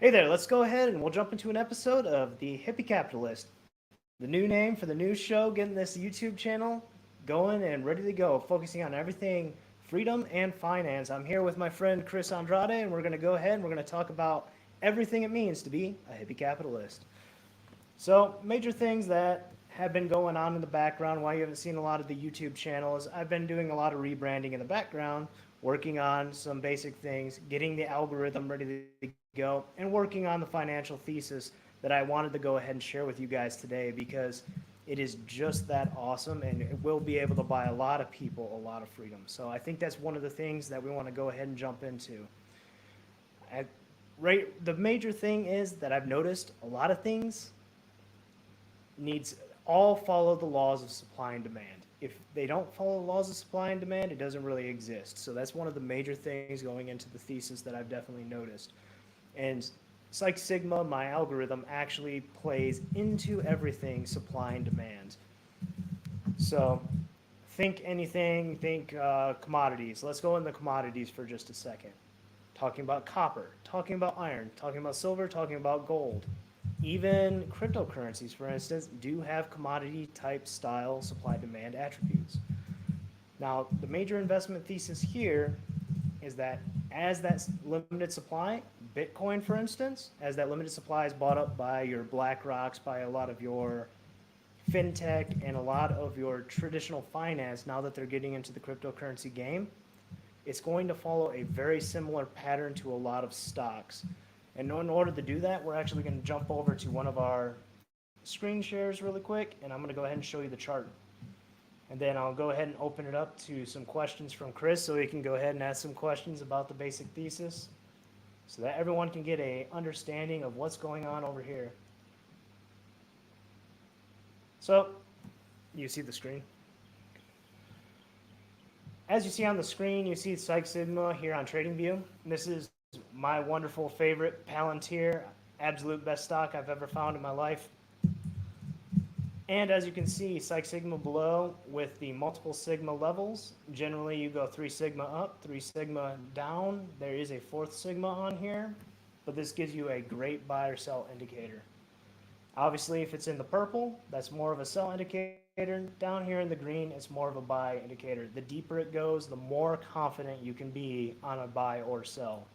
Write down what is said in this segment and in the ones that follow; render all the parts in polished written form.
Hey there, let's go ahead and we'll jump into an episode of The Hippie Capitalist. The new name for the new show, getting this YouTube channel going and ready to go, focusing on everything freedom and finance. I'm here with my friend Chris Andrade, and we're going to go ahead and we're going to talk about everything it means to be a hippie capitalist. So, major things that have been going on in the background, why you haven't seen a lot of the YouTube channels. I've been doing a lot of rebranding in the background, working on some basic things, getting the algorithm ready to go, and working on the financial thesis that I wanted to go ahead and share with you guys today because it is just that awesome and it will be able to buy a lot of people a lot of freedom. So I think that's one of the things that we want to go ahead and jump into. Right, the major thing is that I've noticed a lot of things needs all follow the laws of supply and demand. If they don't follow the laws of supply and demand, it doesn't really exist. So that's one of the major things going into the thesis that I've definitely noticed. And Psych Sigma, my algorithm, actually plays into everything supply and demand. So think commodities. Let's go into commodities for just a second. Talking about copper, talking about iron, talking about silver, talking about gold. Even cryptocurrencies, for instance, do have commodity type style supply demand attributes. Now, the major investment thesis here is that as that limited supply, Bitcoin, for instance, as that limited supply is bought up by your BlackRocks, by a lot of your fintech, and a lot of your traditional finance, now that they're getting into the cryptocurrency game, it's going to follow a very similar pattern to a lot of stocks. And in order to do that, we're actually going to jump over to one of our screen shares really quick, and I'm going to go ahead and show you the chart. And then I'll go ahead and open it up to some questions from Chris so he can go ahead and ask some questions about the basic thesis so that everyone can get a understanding of what's going on over here. So, you see the screen? As you see on the screen, you see Psych Sigma here on TradingView. This is my wonderful favorite Palantir, absolute best stock I've ever found in my life. And as you can see, Psych Sigma below with the multiple sigma levels. Generally, you go 3 sigma up, 3 sigma down. There is a 4th sigma on here, but this gives you a great buy or sell indicator. Obviously, if it's in the purple, that's more of a sell indicator. Down here in the green, it's more of a buy indicator. The deeper it goes, the more confident you can be on a buy or sell.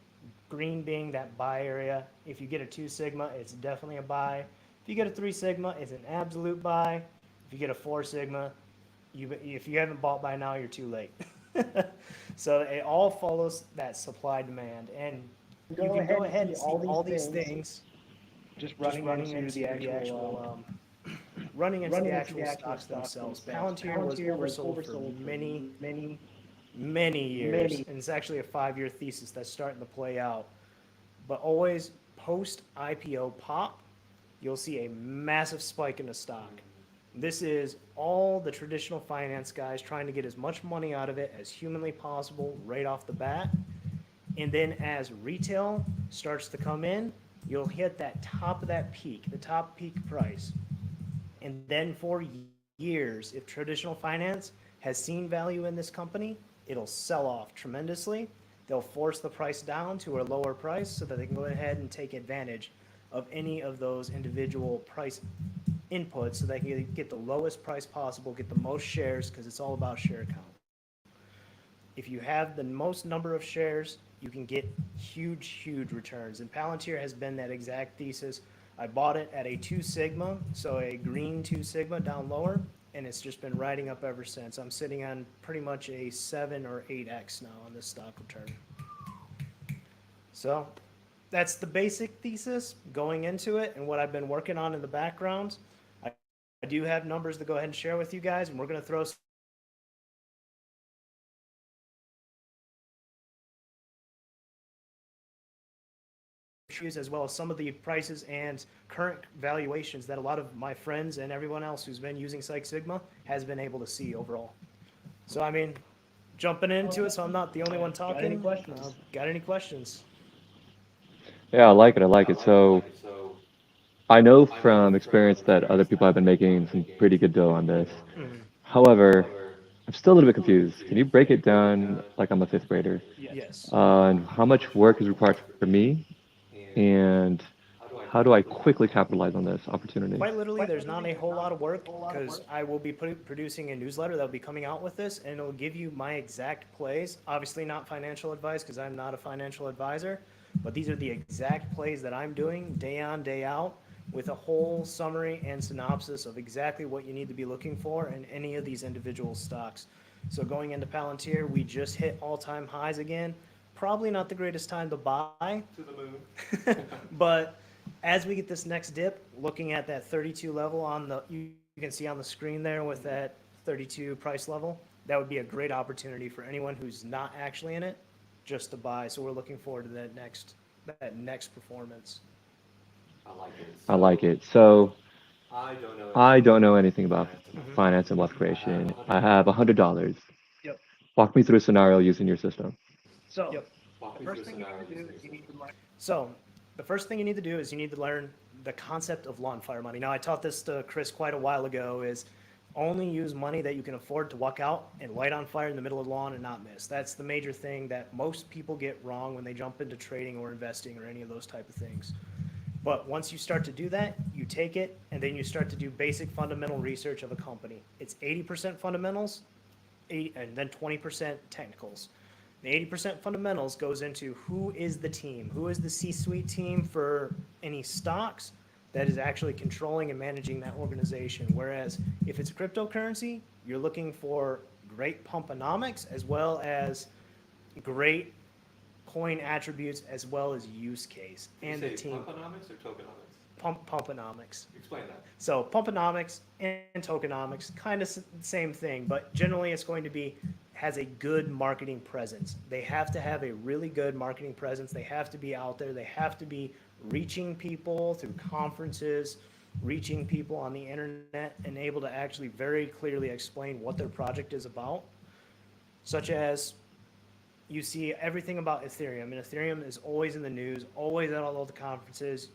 Green being that buy area. If you get a 2 sigma, it's definitely a buy. If you get a 3 sigma, it's an absolute buy. If you get a 4 sigma, if you haven't bought by now, you're too late. So it all follows that supply demand, and you can go ahead and see all these things just just running into the actual running into the actual stocks themselves. Palantir was oversold for many years, and it's actually a 5-year thesis that's starting to play out. But always post IPO pop, you'll see a massive spike in the stock. This is all the traditional finance guys trying to get as much money out of it as humanly possible right off the bat. And then as retail starts to come in, you'll hit that top of that peak, the top peak price. And then for years, if traditional finance has seen value in this company, it'll sell off tremendously. They'll force the price down to a lower price so that they can go ahead and take advantage of any of those individual price inputs so they can get the lowest price possible, get the most shares, because it's all about share count. If you have the most number of shares, you can get huge returns. And Palantir has been that exact thesis. I bought it at a 2 sigma, so a green 2 sigma down lower, and it's just been riding up ever since. I'm sitting on pretty much a 7 or 8x now on this stock return. So that's the basic thesis going into it and what I've been working on in the background. I do have numbers to go ahead and share with you guys, and we're going to throw as well as some of the prices and current valuations that a lot of my friends and everyone else who's been using Psych Sigma has been able to see overall. So, I mean, jumping into it, so I'm not the only one talking. Got any questions? Yeah, I like it. I like it. So I know from experience that other people have been making some pretty good dough on this. Mhm. However, I'm still a little bit confused. Can you break it down like I'm a fifth grader? Yes. And how much work is required for me? and how do I quickly capitalize on this opportunity? Quite literally, there's not a whole lot of work because I will be producing a newsletter that'll be coming out with this, and it'll give you my exact plays. Obviously, not financial advice because I'm not a financial advisor, but these are the exact plays that I'm doing day on, day out, with a whole summary and synopsis of exactly what you need to be looking for in any of these individual stocks. So going into Palantir, we just hit all-time highs again. Probably not the greatest time to buy, To the moon. but as we get this next dip, looking at that 32 level on the, you can see on the screen there with that 32 price level, that would be a great opportunity for anyone who's not actually in it just to buy. So we're looking forward to that next performance. I like it. So I don't know anything about Mhm. finance and wealth creation. I have $100. Yep. Walk me through a scenario using your system. So, Yep. the first thing you need to do is you need to learn. So the first thing you need to do is you need to learn the concept of lawn fire money. Now, I taught this to Chris quite a while ago, is only use money that you can afford to walk out and light on fire in the middle of the lawn and not miss. That's the major thing that most people get wrong when they jump into trading or investing or any of those type of things. But once you start to do that, you take it and then you start to do basic fundamental research of a company. It's 80% fundamentals, and then 20% technicals. The 80% fundamentals goes into who is the team, who is the C-suite team for any stocks that is actually controlling and managing that organization. Whereas if it's cryptocurrency, you're looking for great pumponomics as well as great coin attributes as well as use case and the team. Pumponomics or tokenomics? Pumponomics. Explain that. So pumponomics and tokenomics, kind of same thing, but generally it's going to be, has a good marketing presence. They have to have a really good marketing presence. They have to be out there. They have to be reaching people through conferences, reaching people on the internet, and able to actually very clearly explain what their project is about. Such as you see everything about Ethereum, and Ethereum is always in the news, always at all of the conferences.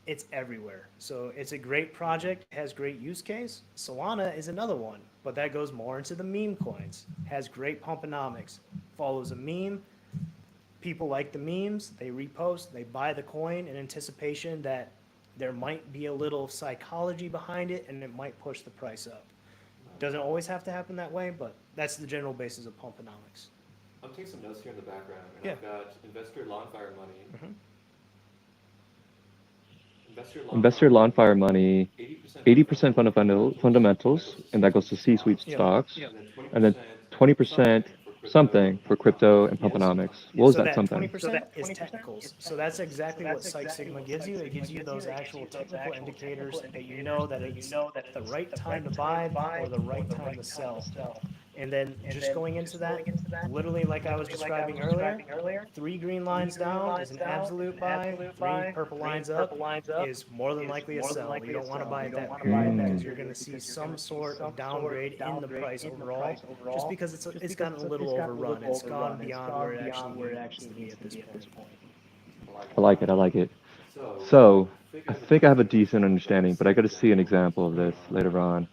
It's everywhere. So it's a great project, has great use case. Solana is another one, but that goes more into the meme coins, has great pumponomics, follows a meme. People like the memes, they repost, they buy the coin in anticipation that there might be a little psychology behind it and it might push the price up. Doesn't always have to happen that way, but that's the general basis of pumponomics. I'm taking some notes here in the background, and Yeah. I've got investor lawn fire money. Mhm. Investor lawn fire money, 80% fundamentals, and that goes to C-suite Yeah. stocks, Yeah. and then 20% something for crypto and pumponomics. What was So that something? 20% is technicals. So that's exactly what Six Sigma gives you. It gives you those actual technical indicators that you know that it's the right time to buy or the right time to sell. And then just going into that, literally like I was describing earlier, 3 green lines down is an absolute buy, 3 purple lines up is more than likely a sell. You don't want to buy at that period because you're going to see some sort of downgrade in the price overall, just because it's gotten a little overrun. It's gone beyond where it actually needs to be at this point. I like it. I like it. So I think I have a decent understanding, but I got to see an example of this later on.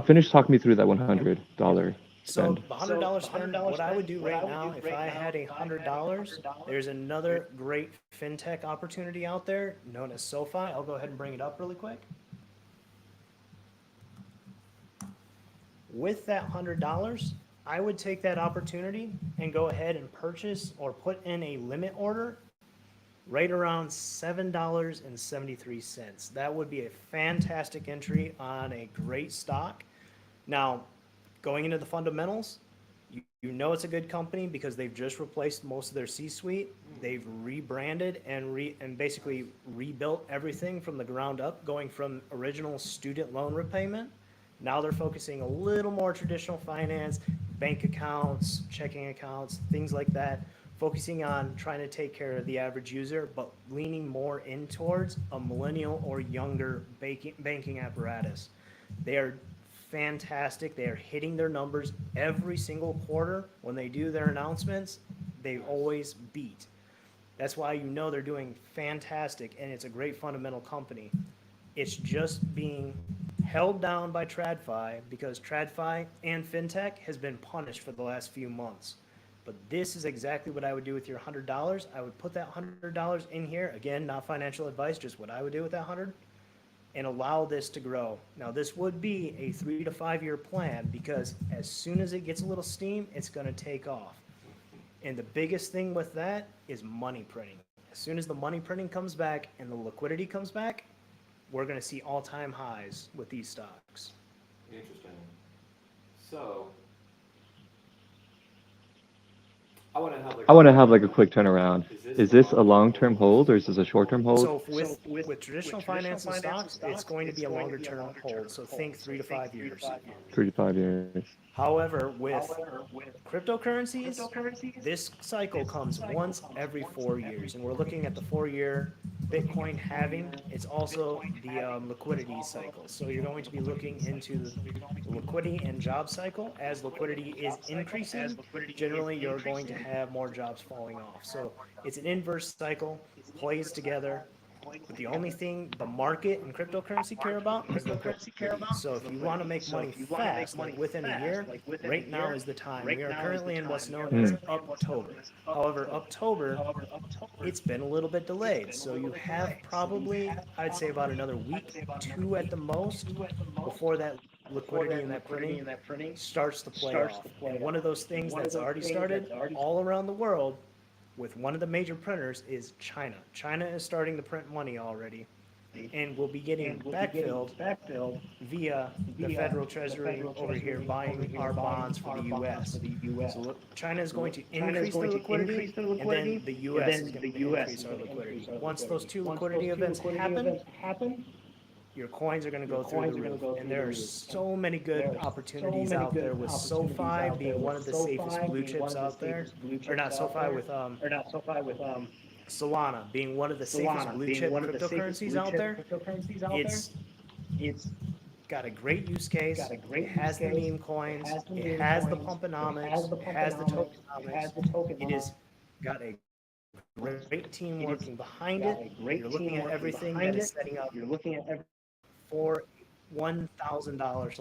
Finish talking me through that $100 So spend. the $100 spend, what I would do right now, if I had $100, there's another great fintech opportunity out there known as SoFi. I'll go ahead and bring it up really quick. With that $100, I would take that opportunity and go ahead and purchase or put in a limit order right around $7.73. That would be a fantastic entry on a great stock. Now, going into the fundamentals, you know it's a good company because they've just replaced most of their C-suite. They've rebranded and basically rebuilt everything from the ground up, going from original student loan repayment. Now they're focusing a little more traditional finance, bank accounts, checking accounts, things like that, focusing on trying to take care of the average user, but leaning more in towards a millennial or younger banking apparatus. They are fantastic. They are hitting their numbers every single quarter. When they do their announcements, they always beat. That's why you know they're doing fantastic, and it's a great fundamental company. It's just being held down by TradFi because TradFi and FinTech has been punished for the last few months. But this is exactly what I would do with your $100. I would put that $100 in here. Again, not financial advice, just what I would do with that 100, and allow this to grow. Now, this would be a 3 to 5 year plan, because as soon as it gets a little steam, it's going to take off. And the biggest thing with that is money printing. As soon as the money printing comes back and the liquidity comes back, we're going to see all-time highs with these stocks. Interesting. So, I want to have like a quick turnaround. Is this a long-term hold or is this a short-term hold? So with traditional finance and stocks, it's going to be a longer-term hold. So think 3 to 5 years. 3 to 5 years. However, with cryptocurrencies, this cycle comes once every 4 years, and we're looking at the 4-year Bitcoin halving. It's also the liquidity cycle. So you're going to be looking into the liquidity and job cycle. As liquidity is increasing, generally you're going to have more jobs falling off. So it's an inverse cycle, plays together. But the only thing the market and cryptocurrency care about is liquidity. So if you want to make money fast, like within a year, right now is the time. We are currently in what's known as Uptober. However, Uptober, it's been a little bit delayed. So you have probably, I'd say about another week, 2 at the most, before that liquidity and that printing starts to play off. And one of those things that's already started all around the world with one of the major printers is China. China is starting to print money already, and will be getting backfilled via the Federal Treasury over here buying our bonds for the U.S. So look, China is going to increase the liquidity, and then the U.S. is going to increase our liquidity. Once those two liquidity events happen, your coins are going to go through the roof. And there are so many good opportunities out there, with SoFi being one of the safest blue chips out there. Or not SoFi, with Solana being one of the safest blue chip cryptocurrencies out there. It's got a great use case. It has the meme coins. It has the pumponomics. It has the tokenomics. It has got a great team working behind it. You're looking at everything that is setting up for $1,000,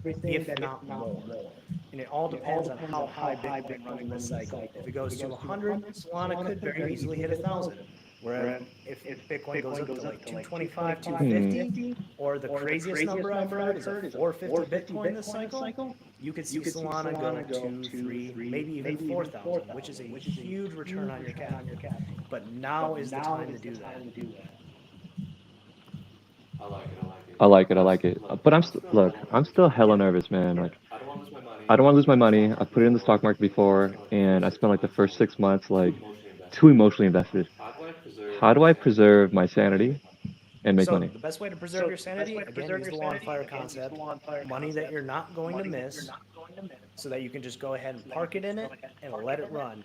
if not more. And it all depends on how high Bitcoin runs in this cycle. If it goes to 100, Solana could very easily hit 1,000. Whereas if Bitcoin goes up to like 225, 250, or the craziest number I've heard is a 450 Bitcoin this cycle, you could see Solana go 2, 3, maybe even 4,000, which is a huge return on your capital. But now is the time to do that. I like it. But I'm still hella nervous, man. Like, I don't want to lose my money. I don't want to lose my money. I put it in the stock market before, and I spent like the first 6 months like too emotionally invested. How do I preserve my sanity and make money? The best way to preserve your sanity, again, is the lawn fire concept. Money that you're not going to miss, so that you can just go ahead and park it in it and let it run.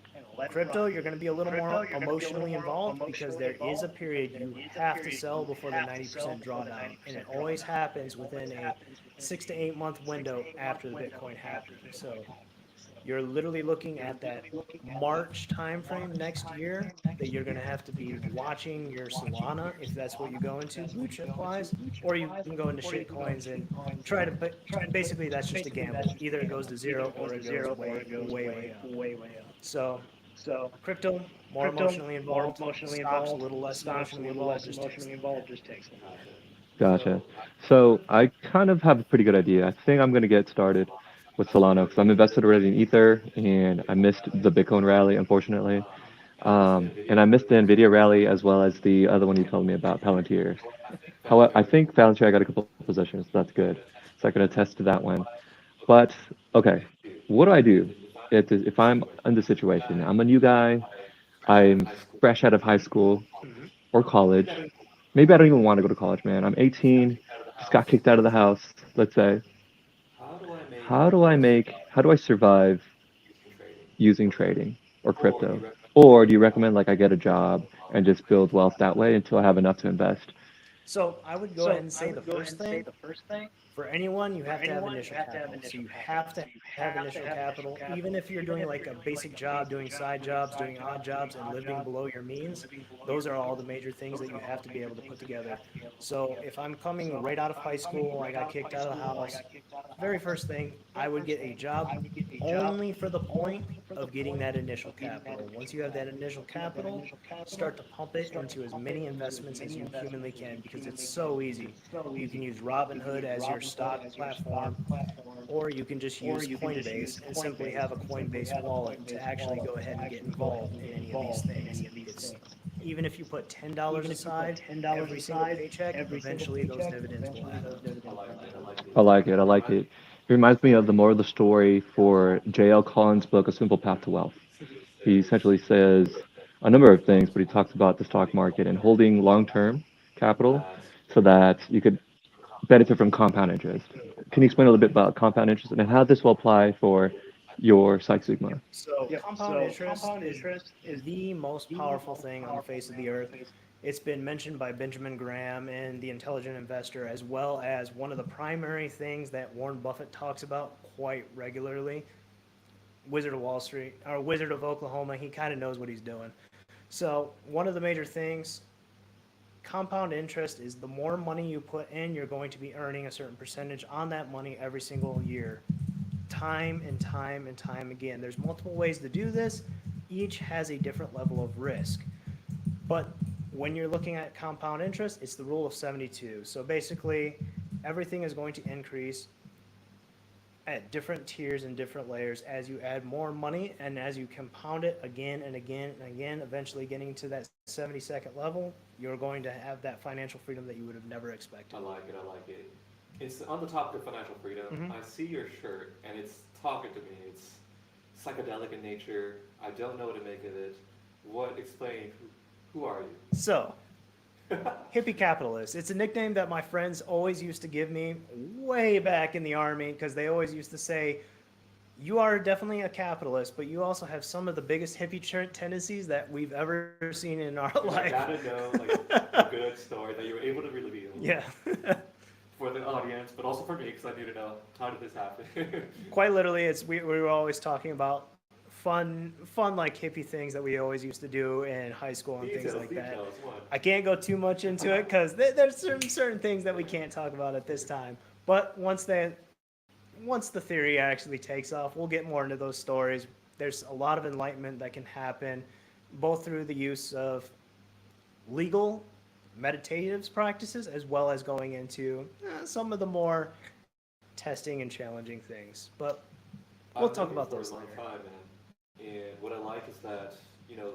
Crypto, you're going to be a little more emotionally involved, because there is a period you have to sell before the 90% drawdown, and it always happens within a 6 to 8 month window after the Bitcoin halving. So you're literally looking at that March timeframe next year that you're going to have to be watching your Solana, if that's what you go into blue chip wise, or you can go into shit coins and try to. But basically, that's just a gamble. Either it goes to zero or it goes way up. So crypto, more emotionally involved. Stocks, a little less emotionally involved. Just takes them. Gotcha. So I kind of have a pretty good idea. I think I'm gonna get started with Solana because I'm invested already in Ether, and I missed the Bitcoin rally, unfortunately. And I missed the Nvidia rally as well as the other one you told me about, Palantir. However, I think Palantir I got a couple of positions. So that's good. So I can attest to that one. But okay, what do I do if I'm in this situation? I'm a new guy. I'm fresh out of high school or college. Maybe I don't even want to go to college, man. I'm 18, just got kicked out of the house, let's say. How do I survive using trading or crypto? Or do you recommend like I get a job and just build wealth that way until I have enough to invest? So I would go ahead and say the first thing, for anyone, you have to have initial capital. So you have to have initial capital, even if you're doing like a basic job, doing side jobs, doing odd jobs, and living below your means. Those are all the major things that you have to be able to put together. So if I'm coming right out of high school, I got kicked out of the house, very first thing, I would get a job only for the point of getting that initial capital. Once you have that initial capital, start to pump it into as many investments as you humanly can because it's so easy. You can use Robinhood as your stock platform, or you can just use Coinbase and simply have a Coinbase wallet to actually go ahead and get involved in any of these things. It's even if you put $10 aside every single paycheck, eventually those dividends will add up. I like it. I like it. It reminds me of the moral of the story for J.L. Collins' book, A Simple Path to Wealth. He essentially says a number of things, but he talks about the stock market and holding long-term capital so that you could benefit from compound interest. Can you explain a little bit about compound interest and how this will apply for your Psych Sigma? So compound interest is the most powerful thing on the face of the earth. It's been mentioned by Benjamin Graham in The Intelligent Investor, as well as one of the primary things that Warren Buffett talks about quite regularly. Wizard of Wall Street, or Wizard of Oklahoma, he kind of knows what he's doing. So one of the major things, compound interest is the more money you put in, you're going to be earning a certain percentage on that money every single year. Time and time and time again. There's multiple ways to do this. Each has a different level of risk. But when you're looking at compound interest, it's the rule of 72. So basically, everything is going to increase at different tiers and different layers as you add more money and as you compound it again and again and again, eventually getting to that 72nd level, you're going to have that financial freedom that you would have never expected. I like it. I like it. It's on the topic of financial freedom. I see your shirt and it's talking to me. It's psychedelic in nature. I don't know what to make of it. Explain, who are you? So, hippie capitalist. It's a nickname that my friends always used to give me way back in the Army because they always used to say, you are definitely a capitalist, but you also have some of the biggest hippie tendencies that we've ever seen in our life. I gotta know a good story that you were able to reveal. Yeah. For the audience, but also for me, because I need to know how did this happen. Quite literally, we were always talking about fun like hippie things that we always used to do in high school and things like that. I can't go too much into it because there's certain things that we can't talk about at this time. But once the theory actually takes off, we'll get more into those stories. There's a lot of enlightenment that can happen, both through the use of legal meditative practices as well as going into some of the more testing and challenging things. But we'll talk about those later. And what I like is that,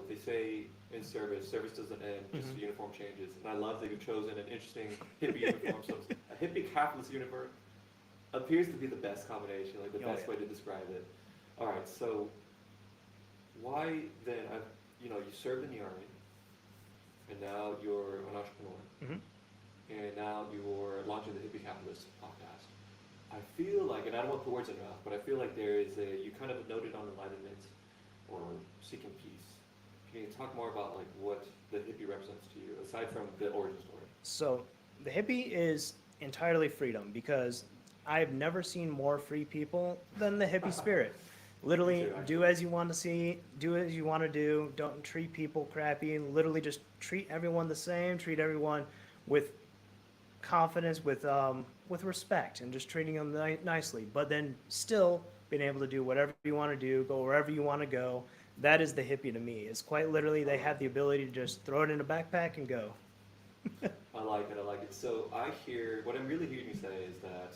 they say in service doesn't end, just the uniform changes. And I love that you've chosen an interesting hippie uniform. So a hippie capitalist uniform appears to be the best combination, like the best way to describe it. All right, so why then, you served in the Army, and now you're an entrepreneur, and now you're launching the Hippie Capitalist podcast. I feel like, and I don't want to put words in your mouth, but I feel like you kind of noted on enlightenment or seeking peace. Can you talk more about what the hippie represents to you, aside from the origin story? So the hippie is entirely freedom because I've never seen more free people than the hippie spirit. Literally, do as you want to see, do as you want to do, don't treat people crappy, literally just treat everyone the same, treat everyone with confidence, with respect, and just treating them nicely, but then still being able to do whatever you want to do, go wherever you want to go. That is the hippie to me. It's quite literally, they have the ability to just throw it in a backpack and go. I like it. So what I'm really hearing you say is that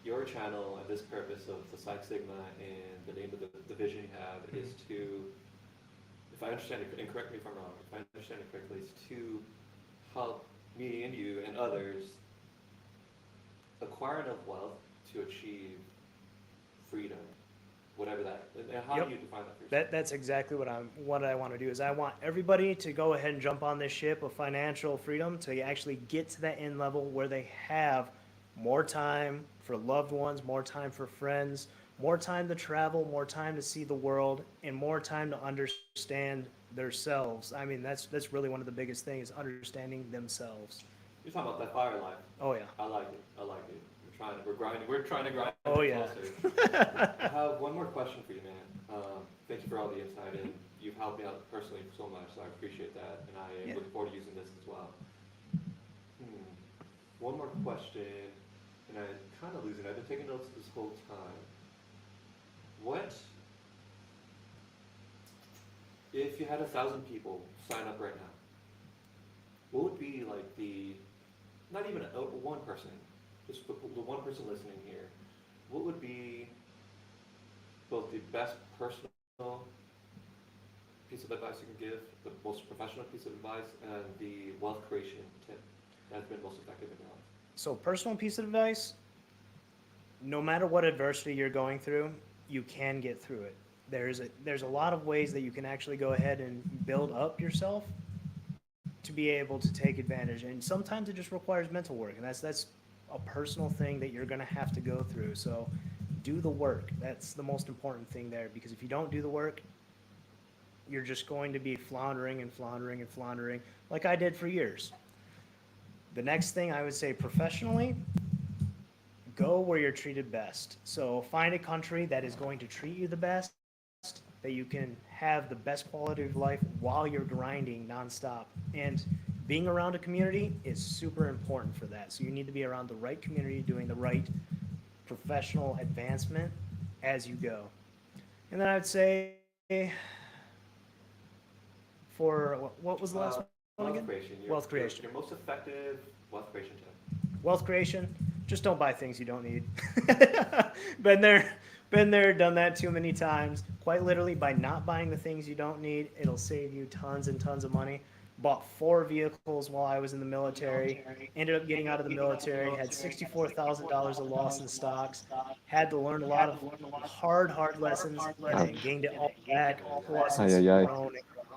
your channel and this purpose of the Psych Sigma and the name of the vision you have is to, if I understand it, and correct me if I'm wrong, if I understand it correctly, is to help me and you and others acquire enough wealth to achieve freedom, whatever that, and how do you define that for yourself? That's exactly what I want to do is I want everybody to go ahead and jump on this ship of financial freedom to actually get to that end level where they have more time for loved ones, more time for friends, more time to travel, more time to see the world, and more time to understand themselves. I mean, that's really one of the biggest things, understanding themselves. You're talking about that fire life. Oh yeah. I like it. We're trying to grind. Oh yeah. I have one more question for you, man. Thank you for all the insight, and you've helped me out personally so much, so I appreciate that, and I look forward to using this as well. One more question. and I'm kind of losing it. I've been taking notes this whole time. What if you had 1,000 people sign up right now? What would be like not even one person, just the one person listening here, what would be both the best personal piece of advice you can give, the most professional piece of advice, and the wealth creation tip that's been most effective in your life? So personal piece of advice, no matter what adversity you're going through, you can get through it. There's a lot of ways that you can actually go ahead and build up yourself to be able to take advantage. And sometimes it just requires mental work, and that's a personal thing that you're going to have to go through. So do the work. That's the most important thing there, because if you don't do the work, you're just going to be floundering and floundering and floundering like I did for years. The next thing I would say professionally, go where you're treated best. So find a country that is going to treat you the best, that you can have the best quality of life while you're grinding nonstop. And being around a community is super important for that. So you need to be around the right community, doing the right professional advancement as you go. And then I would say, for what was the last one again? Wealth creation. Wealth creation. Your most effective wealth creation tip. Wealth creation, just don't buy things you don't need. Been there, done that too many times. Quite literally, by not buying the things you don't need, it'll save you tons and tons of money. Bought 4 vehicles while I was in the military. Ended up getting out of the military. Had $64,000 of loss in stocks. Had to learn a lot of hard lessons, and then gained it all back. Plus, it's grown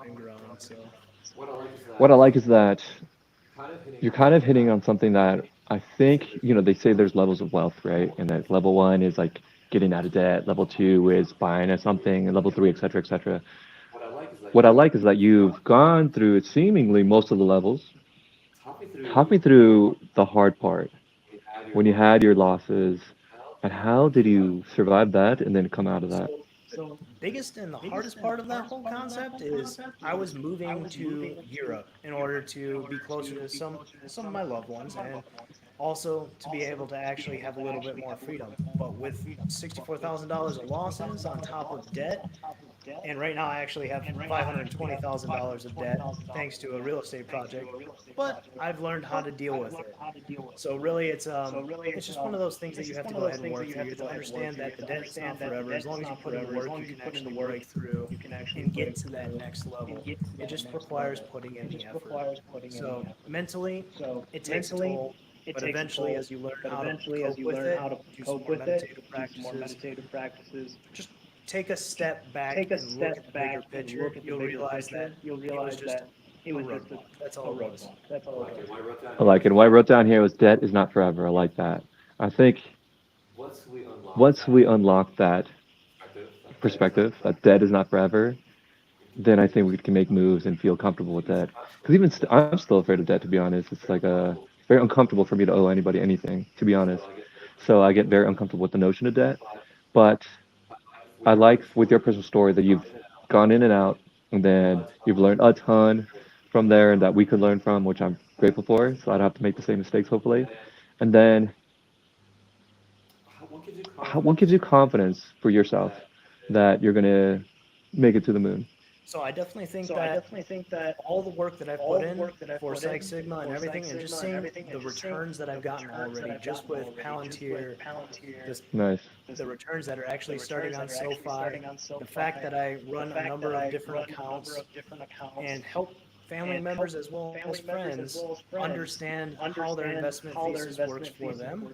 and grown. So What I like is that you're kind of hitting on something that I think, they say there's levels of wealth, right? And that level 1 is like getting out of debt, level 2 is buying something, and level 3, et cetera, et cetera. What I like is that you've gone through seemingly most of the levels. Talk me through the hard part, when you had your losses, and how did you survive that and then come out of that? So biggest and the hardest part of that whole concept is I was moving to Europe in order to be closer to some of my loved ones, and also to be able to actually have a little bit more freedom. But with $64,000 of losses on top of debt, and right now I actually have $520,000 of debt thanks to a real estate project, but I've learned how to deal with it. So really it's just one of those things that you have to go ahead and work through. You have to understand that the debt's not forever. As long as you put in the work, you can actually break through and get to that next level. It just requires putting in the effort. So mentally, it takes a toll. But eventually, as you learn how to cope with it, do some more meditative practices, just take a step back and look at the bigger picture. You'll realize that it was just a roadblock. That's all it was. I like it. What I wrote down here was debt is not forever. I like that. I think once we unlock that perspective, that debt is not forever, then I think we can make moves and feel comfortable with that. Because even I'm still afraid of debt, to be honest. It's like very uncomfortable for me to owe anybody anything, to be honest. So I get very uncomfortable with the notion of debt. But I like with your personal story that you've gone in and out, and then you've learned a ton from there and that we could learn from, which I'm grateful for. So I don't have to make the same mistakes, hopefully. And then what gives you confidence for yourself that you're going to make it to the moon? So I definitely think that all the work that I've put in for Psych Sigma and everything, and just seeing the returns that I've gotten already, just with Palantir, Nice. the returns that are actually starting on SoFi, the fact that I run a number of different accounts and help family members as well as friends understand how their investment thesis works for them,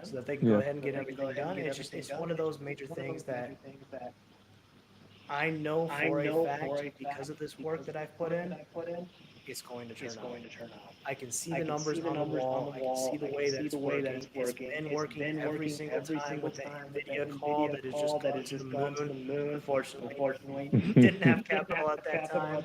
so that they can go ahead and get everything done. It's one of those major things that I know for a fact, because of this work that I've put in, it's going to turn out. I can see the numbers on the wall. I can see the way that it's working. It's been working every single time with the NVIDIA call that is just going to the moon. Unfortunately, didn't have capital at that time.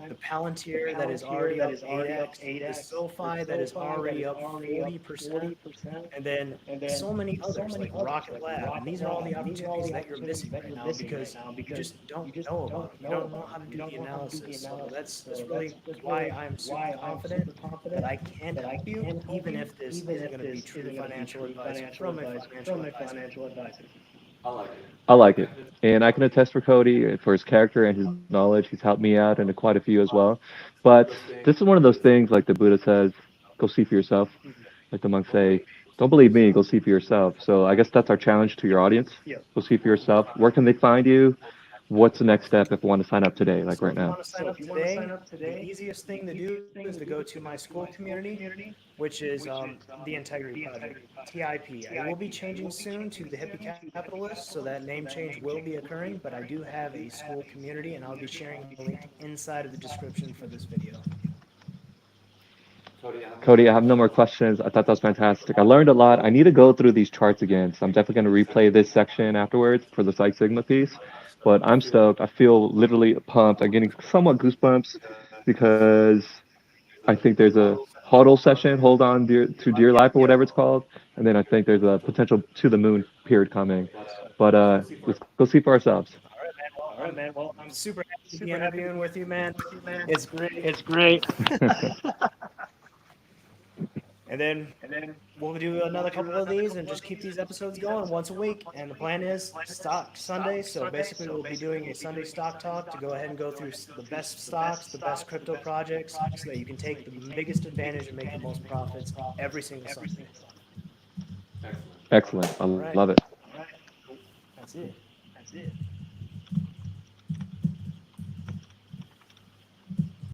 The Palantir that is already up 8x, the SoFi that is already up 40%, and then so many others like Rocket Lab. And these are all the opportunities that you're missing right now because you just don't know about them. You don't know how to do the analysis. So that's really why I'm super confident that I can help you, even if this isn't going to be true financial advice from a financial advisor. I like it. I like it. And I can attest for Cody for his character and his knowledge. He's helped me out and quite a few as well. But this is one of those things, like the Buddha says, go see for yourself. Like the monks say, don't believe me, go see for yourself. So I guess that's our challenge to your audience. Yeah. Go see for yourself. Where can they find you? What's the next step if you want to sign up today, like right now? If you want to sign up today, the easiest thing to do is to go to my school community, which is the Integrity Project, TIP. I will be changing soon to the Hippie Capitalist, so that name change will be occurring, but I do have a school community, and I'll be sharing the link inside of the description for this video. Cody, I have no more questions. I thought that was fantastic. I learned a lot. I need to go through these charts again, so I'm definitely going to replay this section afterwards for the Psych Sigma piece. But I'm stoked. I feel literally pumped. I'm getting somewhat goosebumps because I think there's a HODL session, Hold On to Dear Life or whatever it's called. And then I think there's a potential To the Moon period coming. But let's go see for ourselves. All right, man. Well, I'm super happy to be interviewing with you, man. It's great. It's great. And then we'll do another couple of these and just keep these episodes going once a week. And the plan is Stock Sunday. So basically, we'll be doing a Sunday stock talk to go ahead and go through the best stocks, the best crypto projects, so that you can take the biggest advantage and make the most profits every single Sunday. Excellent. I love it. That's it.